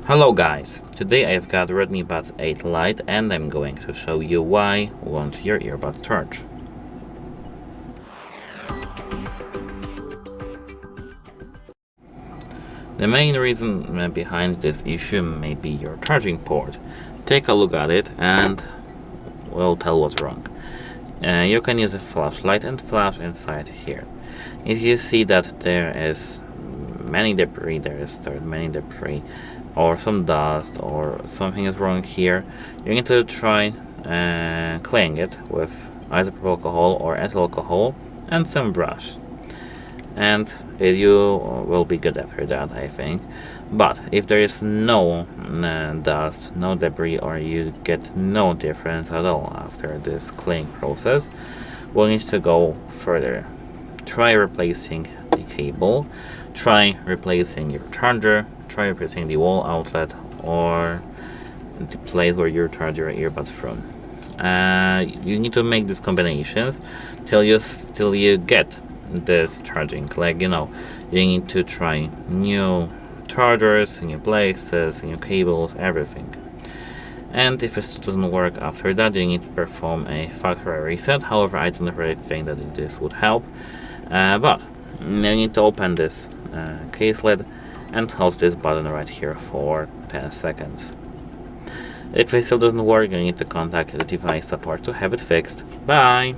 Hello guys, today I've got Redmi Buds 8 Lite and I'm going to show you why you want your earbuds charge. The main reason behind this issue may be your charging port. Take a look at it and we'll tell what's wrong. You can use a flashlight and flash inside here. If you see that there is many debris, or some dust or something is wrong here, you need to try cleaning it with isopropyl alcohol or ethyl alcohol and some brush, and you will be good after that, I think. But if there is no dust, no debris, or you get no difference at all after this cleaning process, we'll need to go further. Try replacing the cable, try replacing your charger, try replacing the wall outlet or the place where you charge your earbuds from. You need to make these combinations till you get this charging. You need to try new chargers, new places, new cables, everything. And if it still doesn't work after that, you need to perform a factory reset. However, I don't really think that this would help. But you need to open this case lid and hold this button right here for 10 seconds. If it still doesn't work, you need to contact the device support to have it fixed. Bye!